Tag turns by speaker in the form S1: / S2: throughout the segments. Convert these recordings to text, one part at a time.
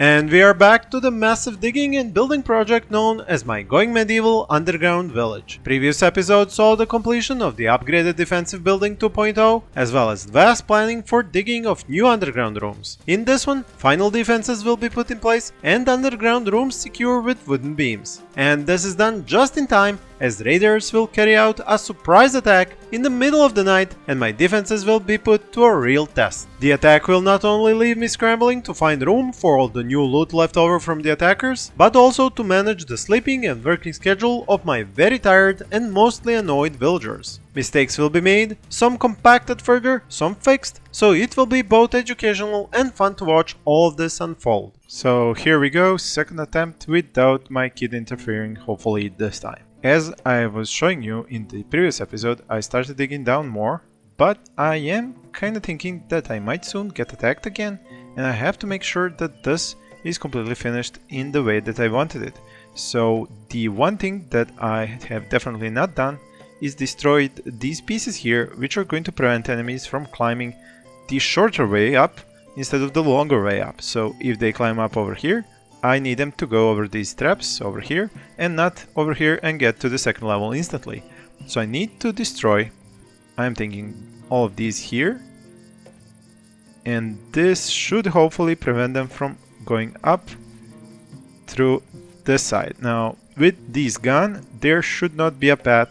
S1: And we are back to the massive digging and building project known as my Going Medieval Underground Village. Previous episode saw the completion of the upgraded defensive building 2.0 as well as vast planning for digging of new underground rooms. In this one, final defenses will be put in place and underground rooms secure with wooden beams. And this is done just in time as raiders will carry out a surprise attack in the middle of the night and my defenses will be put to a real test. The attack will not only leave me scrambling to find room for all the new loot left over from the attackers, but also to manage the sleeping and working schedule of my very tired and mostly annoyed villagers. Mistakes will be made, some compacted further, some fixed, so it will be both educational and fun to watch all of this unfold. So here we go, second attempt without my kid interfering, hopefully this time. As I was showing you in the previous episode, I started digging down more, but I am kinda thinking that I might soon get attacked again, and I have to make sure that this is completely finished in the way that I wanted it. So the one thing that I have definitely not done is destroyed these pieces here, which are going to prevent enemies from climbing the shorter way up instead of the longer way up. So if they climb up over here, I need them to go over these traps over here and not over here and get to the second level instantly. So I need to destroy, I'm thinking, all of these here, and this should hopefully prevent them from going up through this side. Now with these gone, there should not be a path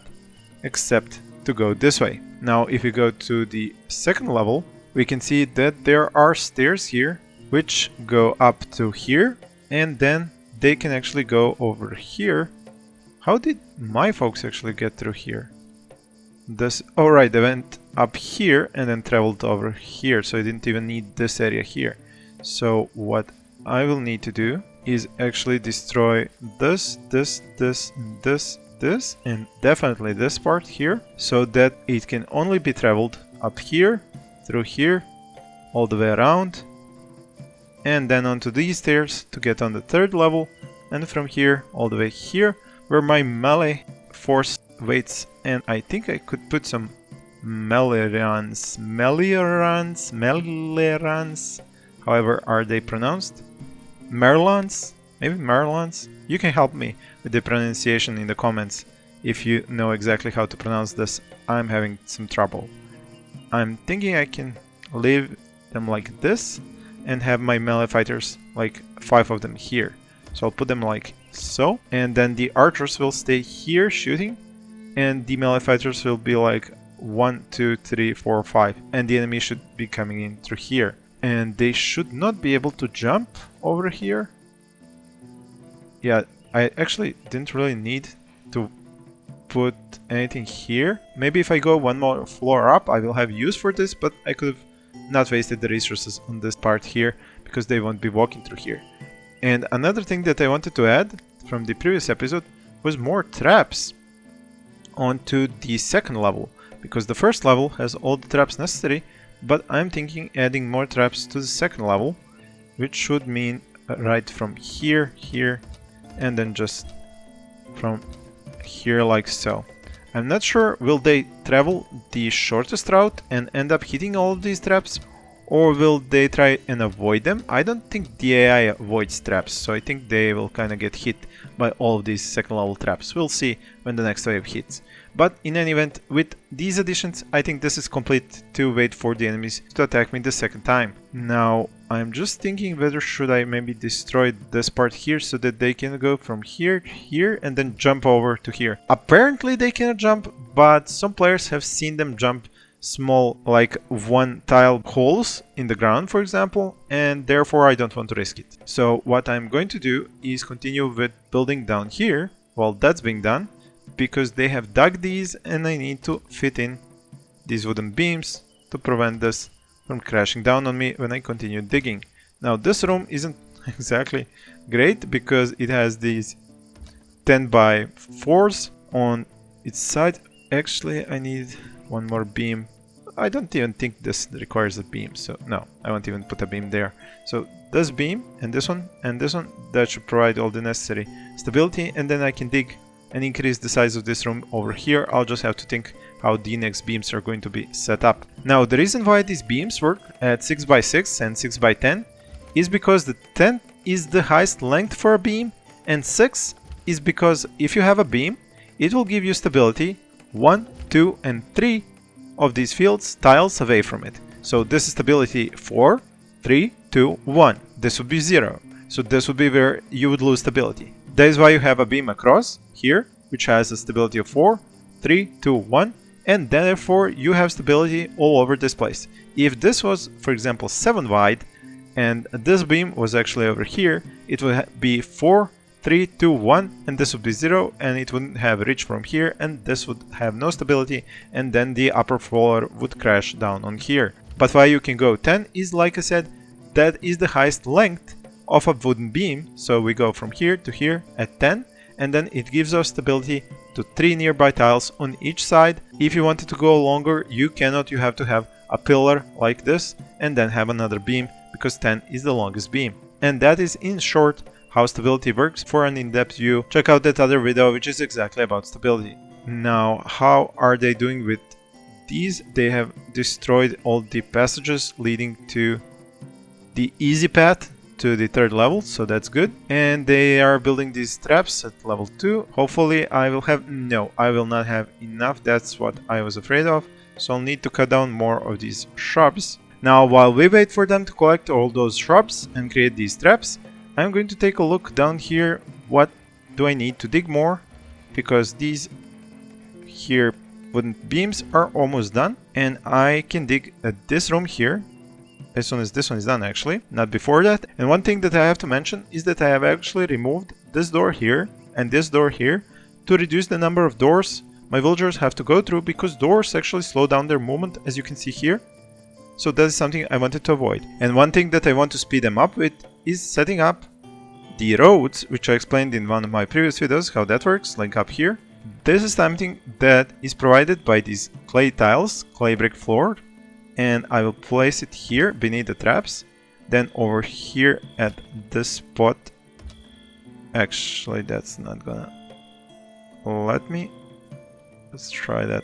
S1: except to go this way. Now if we go to the second level, we can see that there are stairs here which go up to here, and then they can actually go over here. How did my folks actually get through here? This, oh right, they went up here and then traveled over here, so I didn't even need this area here. So what I will need to do is actually destroy this, and definitely this part here, so that it can only be traveled up here, through here, all the way around, and then onto these stairs to get on the third level, and from here all the way here where my melee force waits. And I think I could put some Melerans, however are they pronounced? Merlans? Maybe Merlans? You can help me with the pronunciation in the comments if you know exactly how to pronounce this. I'm having some trouble. I'm thinking I can leave them like this and have my melee fighters, like 5 of them here. So I'll put them like so, and then the archers will stay here shooting, and the melee fighters will be like 1, 2, 3, 4, 5, and the enemy should be coming in through here. And they should not be able to jump over here. Yeah, I actually didn't really need to put anything here. Maybe if I go one more floor up, I will have use for this, but I could have not wasted the resources on this part here because they won't be walking through here. And another thing that I wanted to add from the previous episode was more traps onto the second level, because the first level has all the traps necessary, but I'm thinking adding more traps to the second level, which should mean right from here, here, and then just from here like so. I'm not sure, will they travel the shortest route and end up hitting all of these traps, or will they try and avoid them? I don't think the AI avoids traps, so I think they will kind of get hit by all of these second level traps. We'll see when the next wave hits. But in any event, with these additions, I think this is complete to wait for the enemies to attack me the second time. Now, I'm just thinking whether should I maybe destroy this part here so that they can go from here to here and then jump over to here. Apparently they cannot jump, but some players have seen them jump small, like one tile holes in the ground, for example, and therefore I don't want to risk it. So what I'm going to do is continue with building down here while that's being done, because they have dug these and I need to fit in these wooden beams to prevent this from crashing down on me when I continue digging. Now this room isn't exactly great because it has these 10 by 4s on its side. Actually I need one more beam. I don't even think this requires a beam, so no, I won't even put a beam there. So this beam and this one, that should provide all the necessary stability, and then I can dig and increase the size of this room over here. I'll just have to think how the next beams are going to be set up. Now the reason why these beams work at 6 by 6 and 6 by 10 is because the 10 is the highest length for a beam, and 6 is because if you have a beam, it will give you stability 1, 2, and 3 of these fields tiles away from it. So this is stability 4, 3, 2, 1. This would be 0. So this would be where you would lose stability. That is why you have a beam across here, which has a stability of 4, 3, 2, 1, and therefore you have stability all over this place. If this was, for example, 7 wide, and this beam was actually over here, it would be 4, 3, 2, 1, and this would be 0, and it wouldn't have reach from here, and this would have no stability, and then the upper floor would crash down on here. But why you can go 10 is, like I said, that is the highest length of a wooden beam. So we go from here to here at 10, and then it gives us stability to 3 nearby tiles on each side. If you wanted to go longer, you cannot. You have to have a pillar like this and then have another beam, because 10 is the longest beam. And that is, in short, how stability works. For an in-depth view, check out that other video which is exactly about stability. Now, how are they doing with these? They have destroyed all the passages leading to the easy path to the 3rd level, so that's good. And they are building these traps at level 2. Hopefully I will have... No, I will not have enough. That's what I was afraid of. So I'll need to cut down more of these shrubs. Now, while we wait for them to collect all those shrubs and create these traps, I'm going to take a look down here. What do I need to dig more? Because these here wooden beams are almost done, and I can dig at this room here as soon as this one is done, actually, not before that. And one thing that I have to mention is that I have actually removed this door here and this door here to reduce the number of doors my villagers have to go through, because doors actually slow down their movement, as you can see here. So that is something I wanted to avoid. And one thing that I want to speed them up with is setting up the roads, which I explained in one of my previous videos how that works, like up here. This is something that is provided by these clay tiles, clay brick floor, and I will place it here beneath the traps. Then over here at this spot, actually that's not gonna let me. Let's try that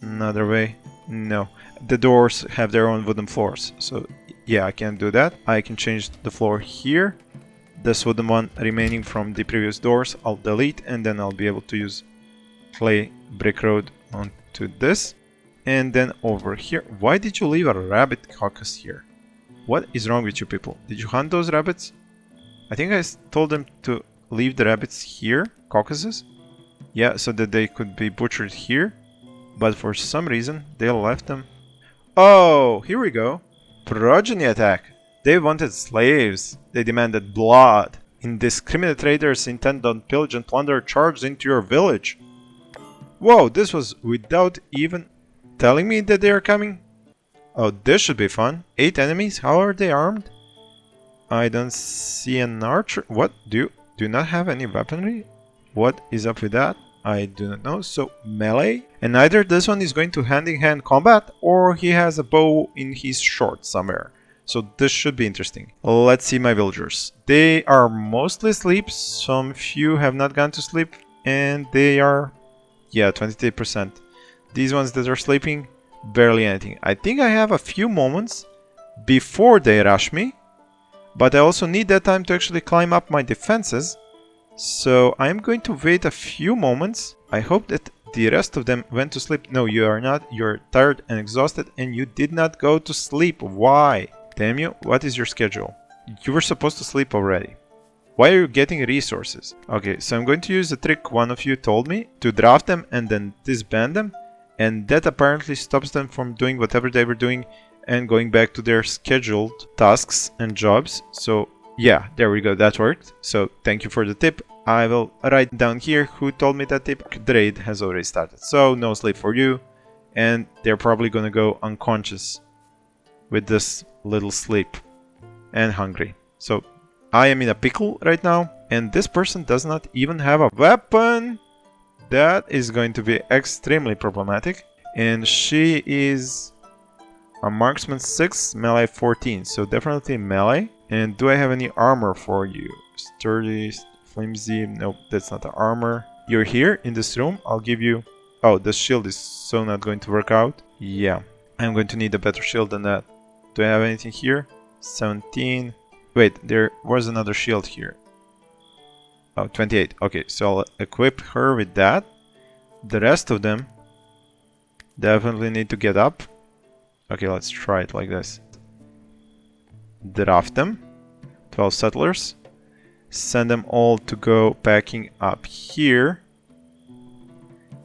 S1: another way. No, the doors have their own wooden floors, so yeah, I can't do that. I can change the floor here. This wooden one remaining from the previous doors I'll delete, and then I'll be able to use clay brick road onto this. And then over here, why did you leave a rabbit carcass here? What is wrong with you people? Did you hunt those rabbits? I think I told them to leave the rabbits here, carcasses. Yeah, so that they could be butchered here. But for some reason, they left them. Oh, here we go. Progeny attack. They wanted slaves. They demanded blood. Indiscriminate raiders intent on pillage and plunder charged into your village. Whoa, this was without even telling me that they are coming. Oh, this should be fun. 8 enemies. How are they armed? I don't see an archer. What? Do you not have any weaponry? What is up with that? I do not know. So melee, and either this one is going to hand-in-hand combat, or he has a bow in his shorts somewhere. So this should be interesting. Let's see my villagers. They are mostly asleep. Some few have not gone to sleep, and they are, yeah, 23%. These ones that are sleeping, barely anything. I think I have a few moments before they rush me, but I also need that time to actually climb up my defenses. So I'm going to wait a few moments. I hope that the rest of them went to sleep. No, you are not. You're tired and exhausted, and you did not go to sleep. Why? Damn you, what is your schedule? You were supposed to sleep already. Why are you getting resources? Okay, so I'm going to use the trick one of you told me, to draft them and then disband them. And that apparently stops them from doing whatever they were doing and going back to their scheduled tasks and jobs. So yeah, there we go, that worked. So thank you for the tip. I will write down here who told me that tip. The raid has already started, so no sleep for you. And they're probably gonna go unconscious with this little sleep and hungry. So I am in a pickle right now, and this person does not even have a weapon. That is going to be extremely problematic. And she is a marksman 6, melee 14, so definitely melee. And do I have any armor for you? Sturdy, flimsy, nope, that's not the armor. You're here in this room, I'll give you... Oh, the shield is so not going to work out. Yeah, I'm going to need a better shield than that. Do I have anything here? 17, Wait, there was another shield here. Oh, 28. Okay, so I'll equip her with that. The rest of them definitely need to get up. Okay, let's try it like this. Draft them. 12 settlers. Send them all to go packing up here.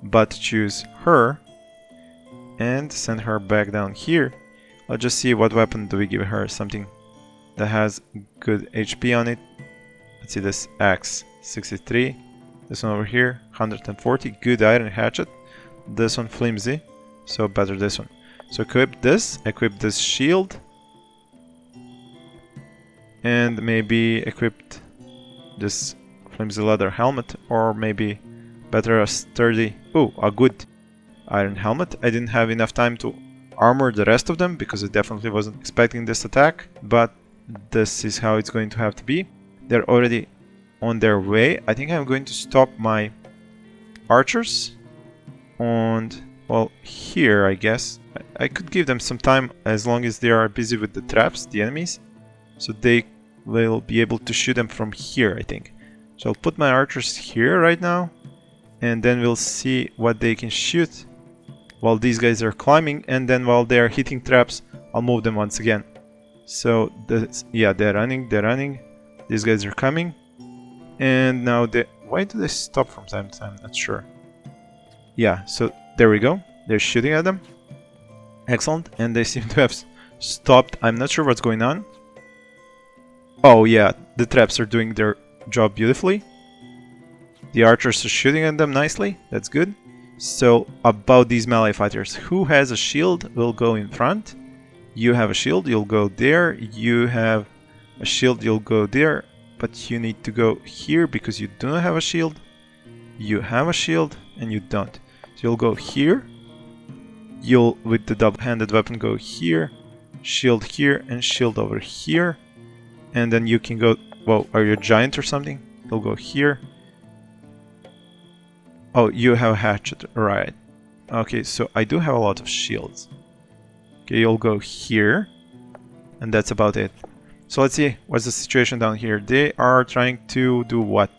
S1: But choose her. And send her back down here. Let's just see what weapon do we give her. Something that has good HP on it. Let's see this axe. 63. This one over here. 140. Good iron hatchet. This one flimsy. So better this one. So equip this shield. And maybe equipped this flimsy leather helmet. Or maybe better a sturdy... Oh, a good iron helmet. I didn't have enough time to armor the rest of them because I definitely wasn't expecting this attack. But this is how it's going to have to be. They're already on their way. I think I'm going to stop my archers. And, well, here, I guess. I could give them some time as long as they are busy with the traps, the enemies. So they will be able to shoot them from here, I think. So I'll put my archers here right now. And then we'll see what they can shoot while these guys are climbing. And then while they are hitting traps, I'll move them once again. So, yeah, they're running. These guys are coming. And now they... Why do they stop from time to time? Not sure. Yeah, so there we go. They're shooting at them. Excellent. And they seem to have stopped. I'm not sure what's going on. Oh, yeah. The traps are doing their job beautifully. The archers are shooting at them nicely. That's good. So, about these melee fighters. Who has a shield will go in front. You have a shield, you'll go there. You have a shield, you'll go there. But you need to go here because you do not have a shield. You have a shield and you don't. So you'll go here. You'll, with the double-handed weapon, go here. Shield here and shield over here. And then you can go... Whoa, are you a giant or something? You'll go here. Oh, you have a hatchet, right. Okay, so I do have a lot of shields. Okay, you'll go here. And that's about it. So let's see, what's the situation down here? They are trying to do what?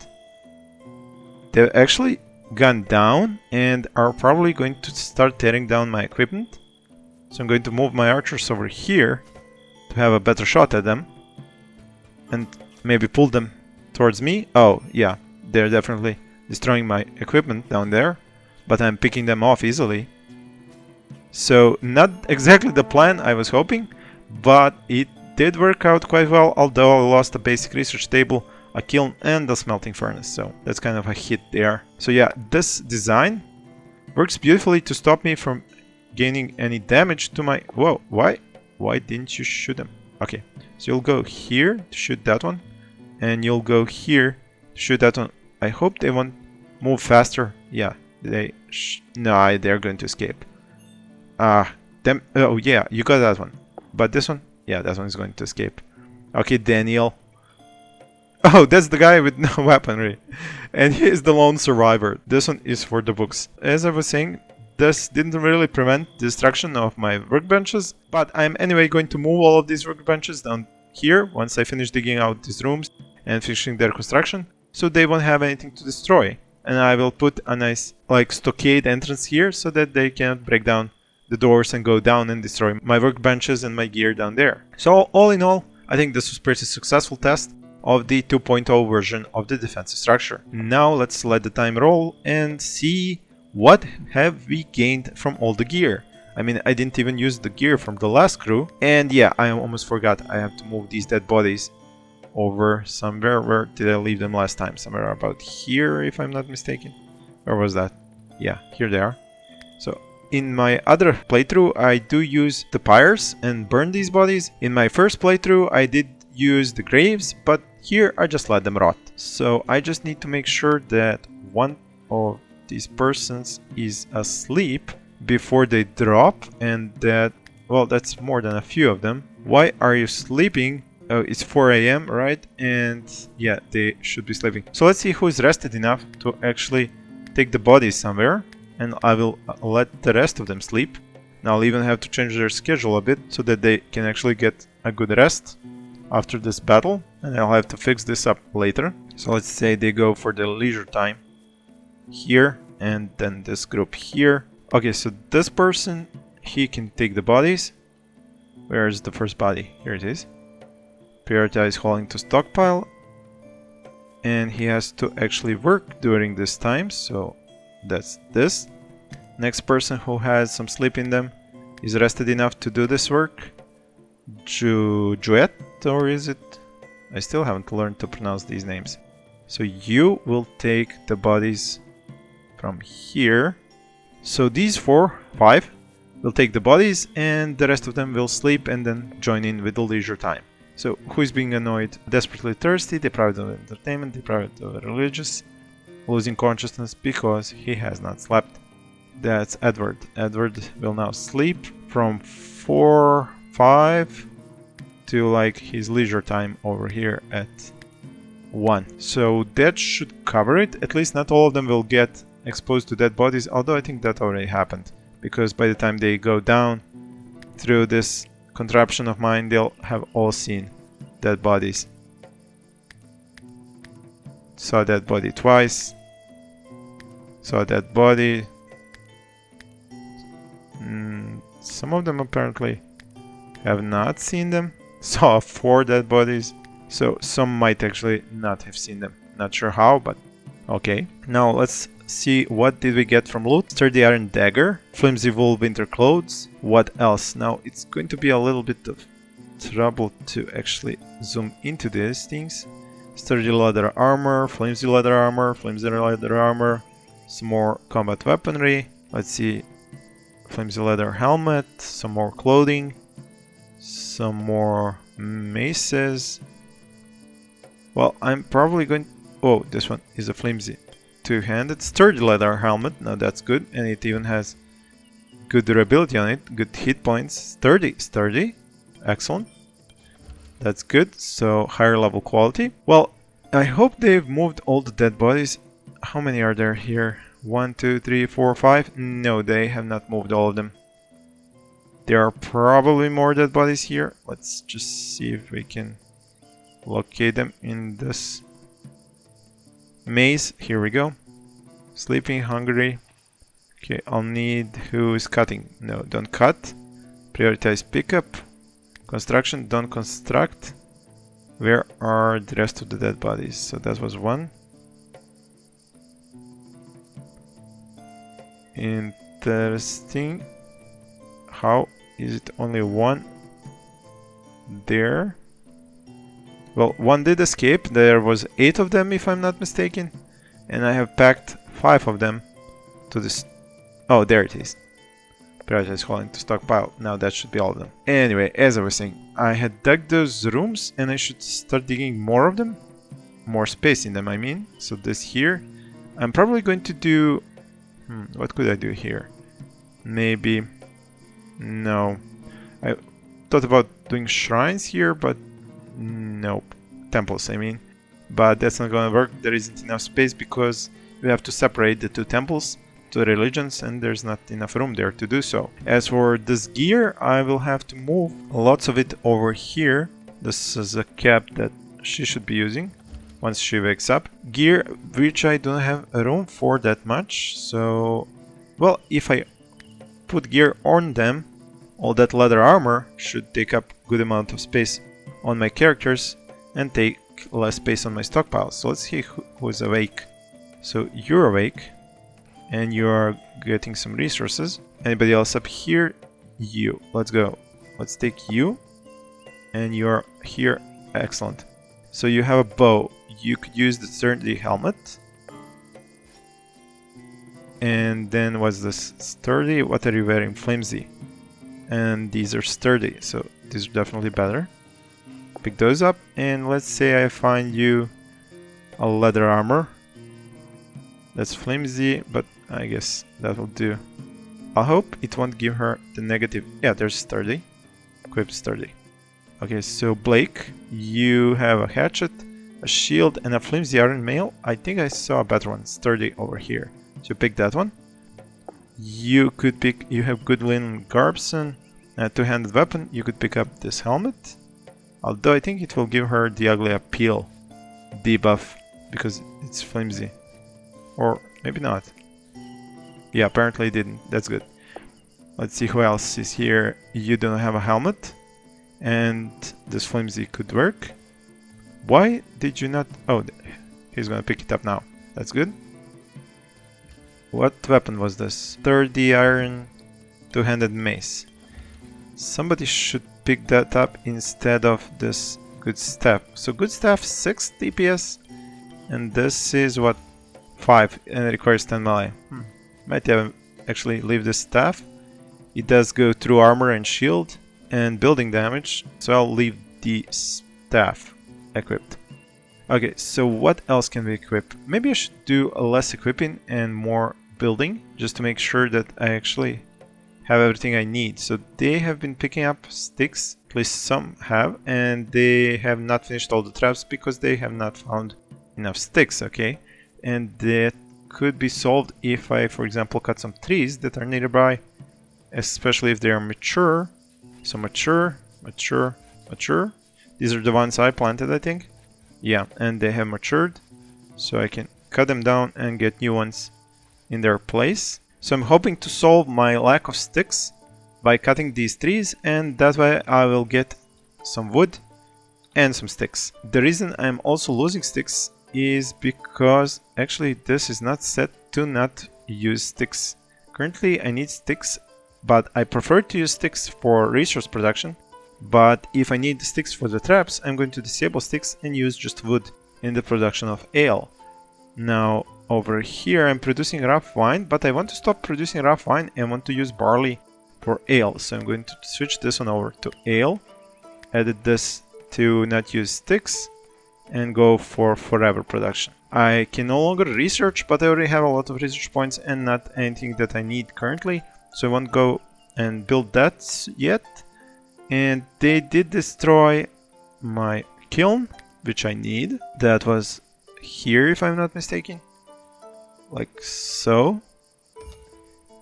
S1: They've actually gone down and are probably going to start tearing down my equipment. So I'm going to move my archers over here to have a better shot at them. And maybe pull them towards me. Oh, yeah, they're definitely destroying my equipment down there. But I'm picking them off easily. So, not exactly the plan I was hoping, but it did work out quite well, although I lost a basic research table, a kiln, and a smelting furnace. So, that's kind of a hit there. So yeah, this design works beautifully to stop me from gaining any damage to my... Whoa, why? Why didn't you shoot them? Okay, so you'll go here to shoot that one, and you'll go here to shoot that one. I hope they won't move faster. Yeah, no, they're going to escape. Them. Oh yeah, you got that one. But this one, yeah, that one is going to escape. Okay, Daniel. Oh, that's the guy with no weaponry, and he is the lone survivor. This one is for the books. As I was saying, this didn't really prevent destruction of my workbenches, but I'm anyway going to move all of these workbenches down here once I finish digging out these rooms and finishing their construction, so they won't have anything to destroy. And I will put a nice like stockade entrance here so that they cannot break down the doors and go down and destroy my workbenches and my gear down there. So all in all, I think this was a pretty successful test of the 2.0 version of the defensive structure. Now let's let the time roll and see what have we gained from all the gear. I mean, I didn't even use the gear from the last crew. And yeah, I almost forgot I have to move these dead bodies over somewhere. Where did I leave them last time? Somewhere about here, if I'm not mistaken. Where was that? Yeah, here they are. So in my other playthrough, I do use the pyres and burn these bodies. In my first playthrough, I did use the graves, but here I just let them rot. So I just need to make sure that one of these persons is asleep before they drop, and that, well, that's more than a few of them. Why are you sleeping? Oh, it's 4 AM, right? And yeah, they should be sleeping. So let's see who is rested enough to actually take the bodies somewhere, and I will let the rest of them sleep. Now I'll even have to change their schedule a bit so that they can actually get a good rest. after this battle, and I'll have to fix this up later. So let's say they go for the leisure time here, and then this group here. Okay, so this person, he can take the bodies. Where is the first body? Here it is. Prioritize hauling to stockpile. And he has to actually work during this time, so that's this. Next person who has some sleep in them is rested enough to do this work. Juet, or is it? I still haven't learned to pronounce these names. So you will take the bodies from here. So these 5 will take the bodies, and the rest of them will sleep and then join in with the leisure time. So who is being annoyed? Desperately thirsty, deprived of entertainment, deprived of religious, losing consciousness because he has not slept. That's Edward. Edward will now sleep from 4, 5 to like his leisure time over here at 1. So that should cover it. At least not all of them will get exposed to dead bodies, although I think that already happened, because by the time they go down through this contraption of mine, they'll have all seen dead bodies. Saw that body twice. Saw that body. Some of them apparently have not seen them. Saw 4 dead bodies. So some might actually not have seen them. Not sure how, but okay. Now let's see what did we get from loot. Sturdy iron dagger, flimsy wool winter clothes. What else? Now it's going to be a little bit of trouble to actually zoom into these things. Sturdy leather armor, flimsy leather armor, flimsy leather armor, some more combat weaponry. Let's see, flimsy leather helmet, some more clothing, some more maces. Well, I'm probably going... Oh, this one is a flimsy two-handed sturdy leather helmet. Now that's good, and it even has good durability on it, good hit points. Sturdy, excellent. That's good. So higher level quality. Well, I hope they've moved all the dead bodies. How many are there here? 1, 2, 3, 4, 5. No, they have not moved all of them. There are probably more dead bodies here. Let's just see if we can locate them in this maze. Here we go. Sleeping, hungry. Okay, I'll need... Who is cutting? No, don't cut. Prioritize pickup. Construction, don't construct. Where are the rest of the dead bodies? So that was 1. Interesting. How is it only 1 there? Well, 1 did escape. There was 8 of them, if I'm not mistaken. And I have packed 5 of them to this... Oh, there it is. Prioritize hauling to stockpile. Now that should be all of them. Anyway, as I was saying, I had dug those rooms and I should start digging more of them. More space in them, I mean. So this here. I'm probably going to do... what could I do here? Maybe... No. I thought about doing shrines here, but... Nope. Temples, I mean. But that's not gonna work. There isn't enough space because we have to separate the 2 temples to religions, and there's not enough room there to do so. As for this gear, I will have to move lots of it over here. This is a cap that she should be using once she wakes up. Gear, which I don't have room for that much, so... Well, if I put gear on them, all that leather armor should take up good amount of space on my characters and take less space on my stockpile. So let's see who is awake. So you're awake and you're getting some resources. Anybody else up here? You. Let's go. Let's take you. And you're here. Excellent. So you have a bow. You could use the sturdy helmet. And then what's this? Sturdy? What are you wearing? Flimsy. And these are sturdy. So these are definitely better. Pick those up. And let's say I find you a leather armor. That's flimsy, but I guess that will do. I hope it won't give her the negative. Yeah, there's sturdy. Equip sturdy. Okay, so Blake, you have a hatchet, a shield, and a flimsy iron mail. I think I saw a better one, sturdy, over here. So pick that one. You could pick, you have good linen garbs and a two-handed weapon. You could pick up this helmet. Although I think it will give her the ugly appeal debuff because it's flimsy. Or maybe not. Yeah, apparently it didn't. That's good. Let's see who else is here. You don't have a helmet. And this flimsy could work. Why did you not... Oh, he's gonna pick it up now. That's good. What weapon was this? Sturdy iron, two-handed mace. Somebody should pick that up instead of this good staff. So good staff 6 DPS, and this is what, 5, and it requires 10 melee. Might have actually leave this staff. It does go through armor and shield and building damage, so I'll leave the staff equipped. Okay, so what else can we equip? Maybe I should do less equipping and more building, just to make sure that I actually have everything I need. So they have been picking up sticks, at least some have, and they have not finished all the traps because they have not found enough sticks, okay? And that could be solved if I, for example, cut some trees that are nearby, especially if they are mature. So mature, mature, mature. These are the ones I planted, I think. Yeah, and they have matured, so I can cut them down and get new ones in their place. So I'm hoping to solve my lack of sticks by cutting these trees, and that way I will get some wood and some sticks. The reason I'm also losing sticks is because actually this is not set to not use sticks. Currently I need sticks, but I prefer to use sticks for resource production. But if I need sticks for the traps, I'm going to disable sticks and use just wood in the production of ale. Now over here I'm producing rough wine, but I want to stop producing rough wine and want to use barley for ale. So I'm going to switch this one over to ale, edit this to not use sticks, and go for forever production. I can no longer research, but I already have a lot of research points and not anything that I need currently. So I won't go and build that yet. And they did destroy my kiln, which I need. That was here, if I'm not mistaken. Like so.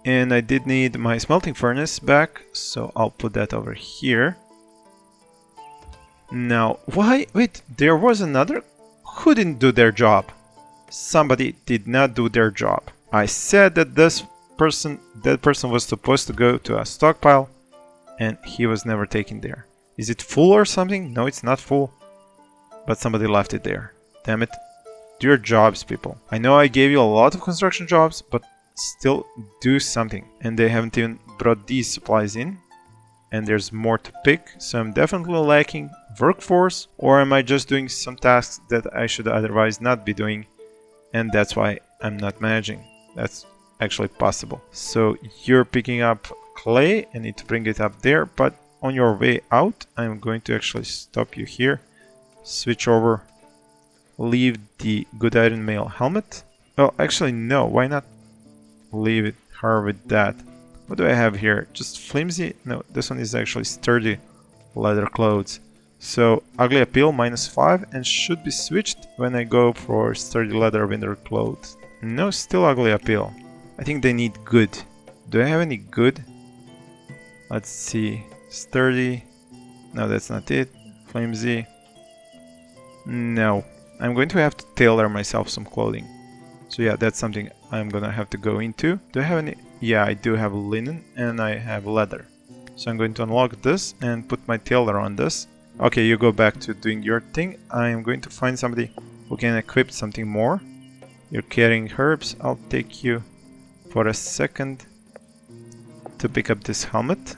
S1: And I did need my smelting furnace back, so I'll put that over here. Now, why? Wait, there was another? Who didn't do their job? Somebody did not do their job. I said that that person was supposed to go to a stockpile, and he was never taken there. Is it full or something? No, it's not full. But somebody left it there. Damn it. Do your jobs, people. I know I gave you a lot of construction jobs, but still do something. And they haven't even brought these supplies in. And there's more to pick. So I'm definitely lacking workforce. Or am I just doing some tasks that I should otherwise not be doing? And that's why I'm not managing. That's actually possible. So you're picking up clay and need to bring it up there, but on your way out I'm going to actually stop you here, switch over, leave the good iron mail helmet. Oh, actually no, why not leave her with that? What do I have here? Just flimsy? No, this one is actually sturdy leather clothes. So ugly appeal -5 and should be switched when I go for sturdy leather winter clothes. No, still ugly appeal. I think they need good. Do I have any good? Let's see. Sturdy. No, that's not it. Flimsy. No. I'm going to have to tailor myself some clothing. So yeah, that's something I'm gonna have to go into. Do I have any? Yeah, I do have linen and I have leather. So I'm going to unlock this and put my tailor on this. Okay, you go back to doing your thing. I'm going to find somebody who can equip something more. You're carrying herbs. I'll take you for a second to pick up this helmet,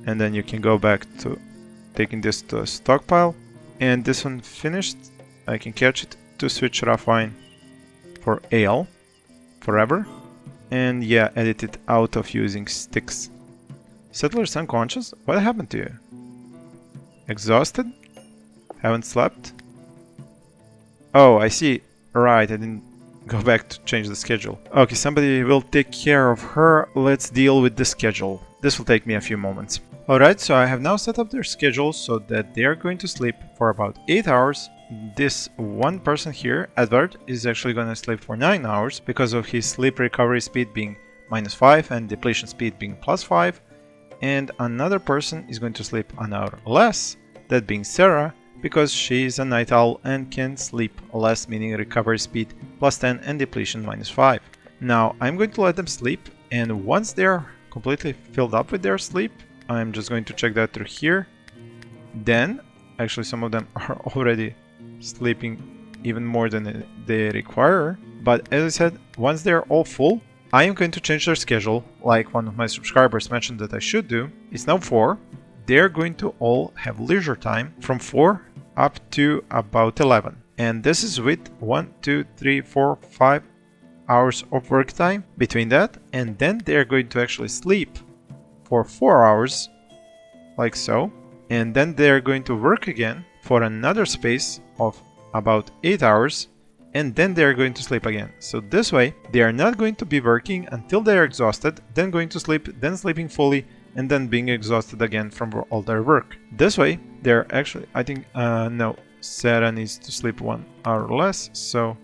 S1: and then you can go back to taking this to a stockpile. And this one finished, I can catch it to switch rough wine for ale forever, and yeah, edit it out of using sticks. Settler's unconscious? What happened to you? Exhausted? Haven't slept? Oh, I see. Right, I didn't go back to change the schedule. Okay, somebody will take care of her. Let's deal with the schedule. This will take me a few moments. Alright, so I have now set up their schedule so that they are going to sleep for about 8 hours. This one person here, Edward, is actually going to sleep for 9 hours because of his sleep recovery speed being -5 and depletion speed being +5. And another person is going to sleep an hour less that being Sarah, because she is a night owl and can sleep less, meaning recovery speed +10 and depletion -5. Now I'm going to let them sleep, and once they're completely filled up with their sleep, I'm just going to check that through here. Then, actually some of them are already sleeping even more than they require, but as I said, once they're all full, I am going to change their schedule, like one of my subscribers mentioned that I should do. It's now 4. They're going to all have leisure time from 4 up to about 11. And this is with 1, 2, 3, 4, 5 hours of work time between that. And then they're going to actually sleep for 4 hours, like so. And then they're going to work again for another space of about 8 hours. And then they're going to sleep again. So this way, they are not going to be working until they are exhausted, then going to sleep, then sleeping fully, and then being exhausted again from all their work. This way, they're actually, I think, no, Sarah needs to sleep 1 hour less, so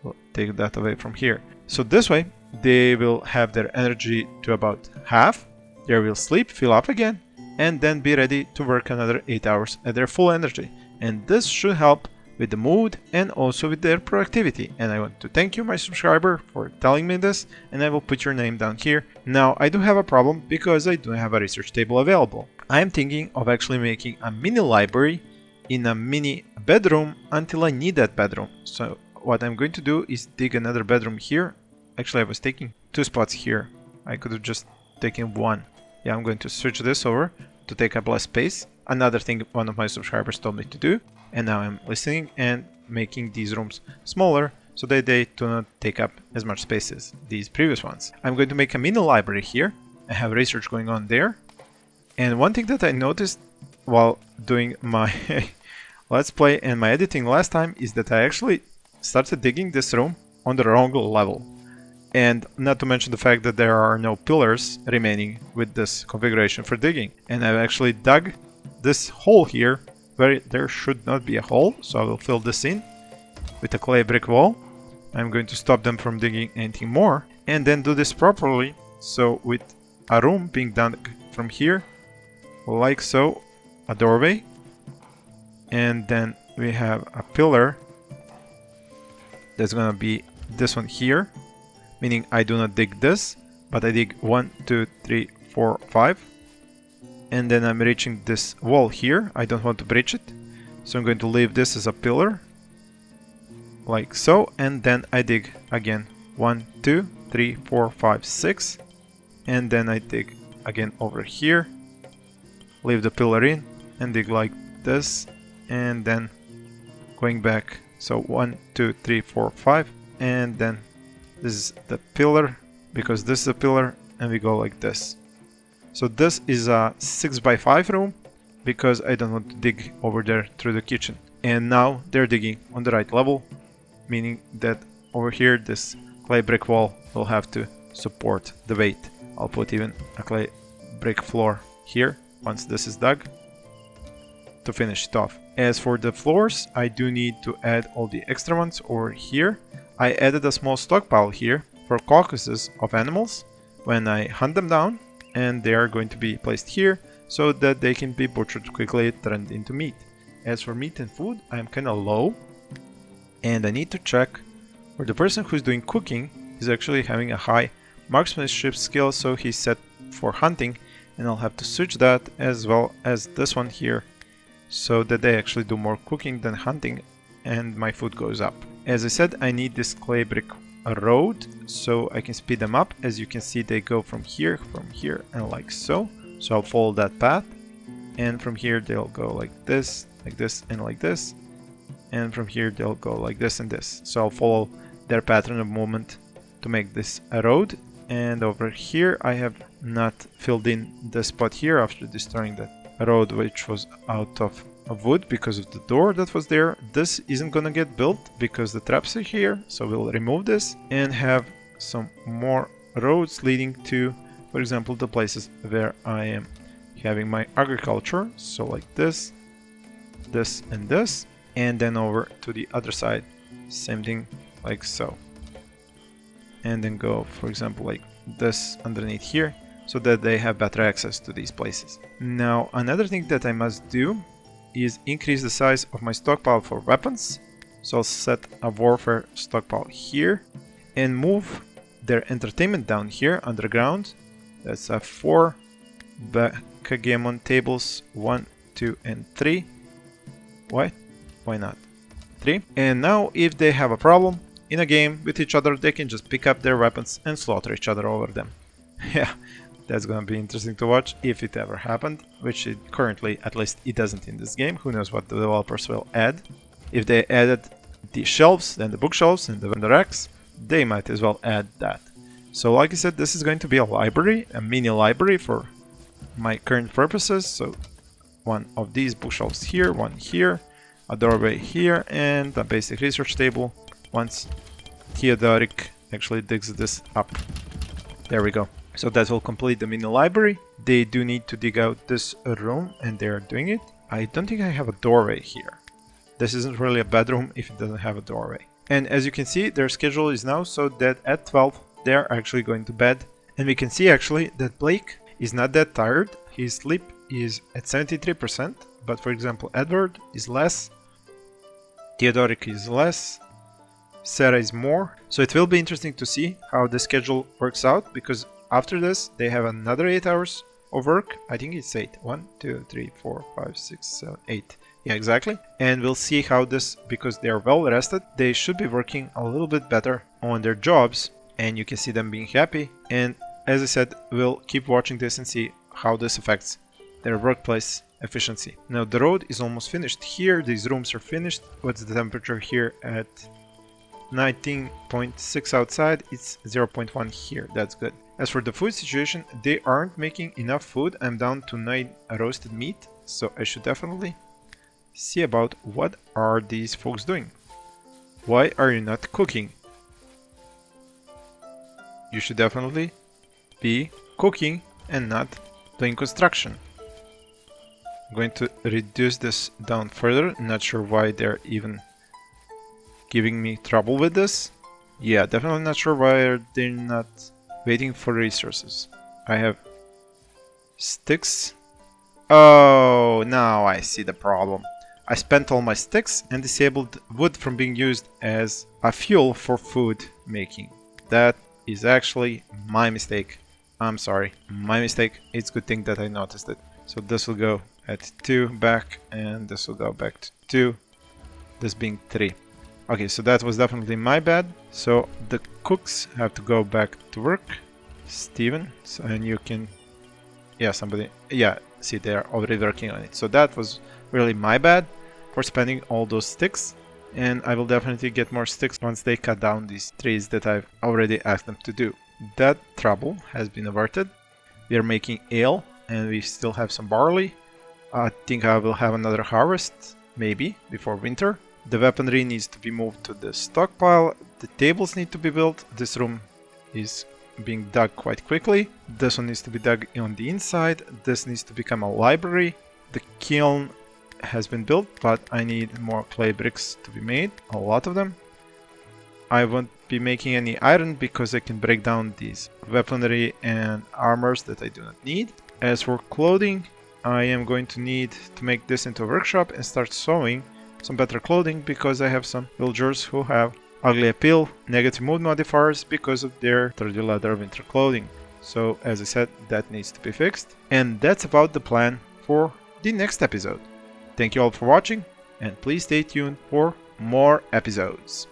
S1: we'll take that away from here. So this way, they will have their energy to about half, they will sleep, fill up again, and then be ready to work another 8 hours at their full energy. And this should help with the mood and also with their productivity. And I want to thank you, my subscriber, for telling me this, and I will put your name down here. Now I do have a problem because I don't have a research table available. I am thinking of actually making a mini library in a mini bedroom until I need that bedroom. So what I'm going to do is dig another bedroom here. Actually, I was taking 2 spots here. I could have just taken 1. Yeah, I'm going to switch this over to take up less space. Another thing one of my subscribers told me to do. And now I'm listening and making these rooms smaller so that they do not take up as much space as these previous ones. I'm going to make a mini library here. I have research going on there. And one thing that I noticed while doing my Let's Play and my editing last time is that I actually started digging this room on the wrong level. And not to mention the fact that there are no pillars remaining with this configuration for digging. And I've actually dug this hole here where there should not be a hole, so I will fill this in with a clay brick wall. I'm going to stop them from digging anything more and then do this properly. So with a room being done from here, like so, a doorway, and then we have a pillar that's gonna be this one here, meaning I do not dig this, but I dig 1, 2, 3, 4, 5. And then I'm reaching this wall here. I don't want to breach it, so I'm going to leave this as a pillar, like so. And then I dig again 1, 2, 3, 4, 5, 6. And then I dig again over here, leave the pillar in, and dig like this. And then going back, so 1, 2, 3, 4, 5. And then this is the pillar, because this is a pillar, and we go like this. So this is a 6x5 room because I don't want to dig over there through the kitchen. And now they're digging on the right level, meaning that over here this clay brick wall will have to support the weight. I'll put even a clay brick floor here once this is dug to finish it off. As for the floors, I do need to add all the extra ones over here. I added a small stockpile here for carcasses of animals when I hunt them down. And they are going to be placed here so that they can be butchered quickly, turned into meat. As for meat and food, I am kind of low, and I need to check where the person who's doing cooking is actually having a high marksmanship skill, so he's set for hunting, and I'll have to switch that as well as this one here so that they actually do more cooking than hunting and my food goes up. As I said, I need this clay brick road so I can speed them up. As you can see, they go from here, and like so. So I'll follow that path, and from here they'll go like this, and like this, and from here they'll go like this and this. So I'll follow their pattern of movement to make this a road. And over here I have not filled in the spot here after destroying that road, which was out of wood because of the door that was there. This isn't gonna get built because the traps are here, so we'll remove this and have some more roads leading to, for example, the places where I am having my agriculture. So like this, this, and this, and then over to the other side, same thing, like so. And then go, for example, like this underneath here, so that they have better access to these places. Now, another thing that I must do is increase the size of my stockpile for weapons. So I'll set a warfare stockpile here and move their entertainment down here underground. That's a 4 backgammon tables, 1, 2, and 3. Why? Why not? 3. And now if they have a problem in a game with each other, they can just pick up their weapons and slaughter each other over them. Yeah, that's gonna be interesting to watch if it ever happened, which it currently, at least it doesn't in this game. Who knows what the developers will add. If they added the shelves, then the bookshelves and the racks, they might as well add that. So like I said, this is going to be a library, a mini library for my current purposes. So one of these bookshelves here, one here, a doorway here, and a basic research table once Theodoric actually digs this up. There we go. So that will complete the mini library. They do need to dig out this room, and they are doing it. I don't think I have a doorway here. This isn't really a bedroom if it doesn't have a doorway. And as you can see, their schedule is now so that at 12 they are actually going to bed. And we can see actually that Blake is not that tired. His sleep is at 73%, but for example Edward is less, Theodoric is less, Sarah is more. So it will be interesting to see how the schedule works out, because after this they have another 8 hours of work. I think it's 8. 1, 2, 3, 4, 5, 6, 7, 8. Yeah, exactly. And we'll see how this, because they are well rested, they should be working a little bit better on their jobs, and you can see them being happy. And as I said, we'll keep watching this and see how this affects their workplace efficiency. Now the road is almost finished here. These rooms are finished. What's the temperature here? At 19.6 outside, it's 0.1 here. That's good. As for the food situation, they aren't making enough food. I'm down to 9 roasted meat, so I should definitely see about what are these folks doing. Why are you not cooking? You should definitely be cooking and not doing construction. I'm going to reduce this down further. Not sure why they're even giving me trouble with this. Yeah, definitely not sure why they're not waiting for resources. I have sticks. Oh, now I see the problem. I spent all my sticks and disabled wood from being used as a fuel for food making. That is actually my mistake. I'm sorry, my mistake. It's a good thing that I noticed it. So this will go at 2 back, and this will go back to 2, this being 3. Okay, so that was definitely my bad. So the cooks have to go back to work. Steven, so, and you can, yeah, somebody, yeah, see, they're already working on it. So that was really my bad for spending all those sticks, and I will definitely get more sticks once they cut down these trees that I've already asked them to do. That trouble has been averted. We are making ale, and we still have some barley. I think I will have another harvest, maybe, before winter. The weaponry needs to be moved to the stockpile. The tables need to be built. This room is being dug quite quickly. This one needs to be dug on the inside. This needs to become a library. The kiln has been built, but I need more clay bricks to be made, a lot of them. I won't be making any iron because I can break down these weaponry and armors that I do not need. As for clothing, I am going to need to make this into a workshop and start sewing some better clothing, because I have some villagers who have ugly appeal, negative mood modifiers because of their sturdy leather winter clothing. So as I said, that needs to be fixed. And that's about the plan for the next episode. Thank you all for watching, and please stay tuned for more episodes.